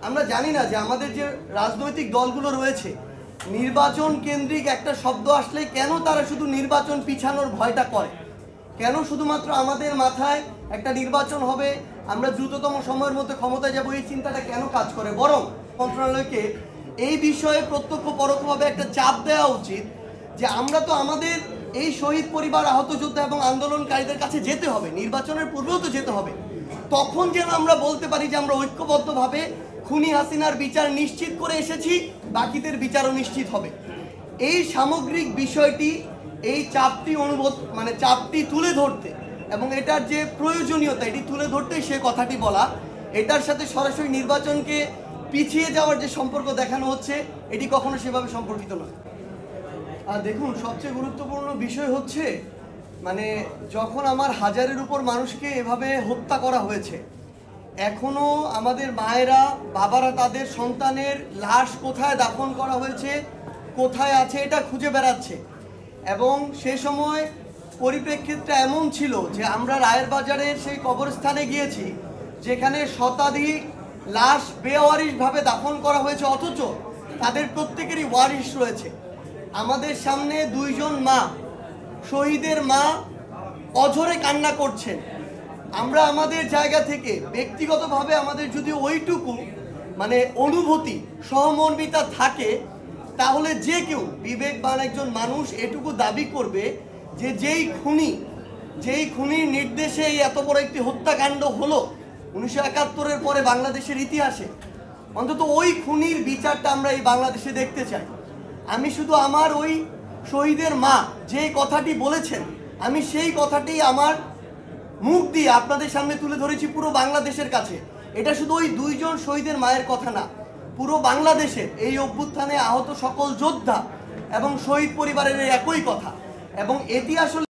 আমরা জানি না যে আমাদের যে রাজনৈতিক দলগুলো রয়েছে নির্বাচন কেন্দ্রিক একটা শব্দ আসলে কেন তারা শুধু নির্বাচন পিছানোর ভয়টা করে, কেন শুধুমাত্র আমাদের মাথায় একটা নির্বাচন হবে আমরা দ্রুততম সময়ের মধ্যে ক্ষমতায় যাব এই চিন্তাটা কেন কাজ করে। বরং মন্ত্রণালয়কে এই বিষয়ে প্রত্যক্ষ পরোক্ষভাবে একটা চাপ দেওয়া উচিত যে আমরা তো আমাদের এই শহীদ পরিবার, আহত যোদ্ধা এবং আন্দোলনকারীদের কাছে যেতে হবে, নির্বাচনের পূর্বেও তো যেতে হবে। তখন যেন আমরা বলতে পারি যে আমরা ঐক্যবদ্ধভাবে খুনি হাসিনার বিচার নিশ্চিত করে এসেছি, বাকিদের বিচারও নিশ্চিত হবে। এই সামগ্রিক বিষয়টি, এই চাপটি চাপটি তুলে ধরতে এবং এটার যে প্রয়োজনীয়তা এটি তুলে ধরতেই সে কথাটি বলা। এটার সাথে সরাসরি নির্বাচনকে পিছিয়ে যাওয়ার যে সম্পর্ক দেখানো হচ্ছে এটি কখনো সেভাবে সম্পর্কিত নয়। আর দেখুন, সবচেয়ে গুরুত্বপূর্ণ বিষয় হচ্ছে যখন আমার হাজারের উপর মানুষকে এভাবে হত্যা করা হয়েছে, এখনো আমাদের মায়েরা, বাবারা তাদের সন্তানের লাশ কোথায় দাফন করা হয়েছে, কোথায় আছে এটা খুঁজে বেড়াচ্ছে। এবং সে সময় পরিপ্রেক্ষিতটা এমন ছিল যে আমরা রায়ের বাজারের সেই কবরস্থানে গিয়েছি যেখানে শতাধিক লাশ বেওয়ারিশভাবে দাফন করা হয়েছে, অথচ তাদের প্রত্যেকেরই ওয়ারিশ রয়েছে। আমাদের সামনে দুইজন মা, শহীদের মা, অঝরে কান্না করছেন। আমরা আমাদের জায়গা থেকে ব্যক্তিগতভাবে আমাদের যদি ওইটুকু অনুভূতি, সহমর্মিতা থাকে, তাহলে যে কেউ বিবেকবান একজন মানুষ এটুকু দাবি করবে যে যেই খুনির নির্দেশে এই এত বড় একটি হত্যাকাণ্ড হলো 1971-এর পরে বাংলাদেশের ইতিহাসে, অন্তত ওই খুনির বিচারটা আমরা এই বাংলাদেশে দেখতে চাই। আমি শুধু আমার ওই শহীদের মা যে কথাটি বলেছেন, আমি সেই কথাটি আমার মুখ দিয়ে আপনাদের সামনে তুলে ধরেছি পুরো বাংলাদেশের কাছে। এটা শুধু ওই দুইজন শহীদের মায়ের কথা না, পুরো বাংলাদেশের এই অভ্যুত্থানে আহত সকল যোদ্ধা এবং শহীদ পরিবারের একই কথা। এবং এটি আসলে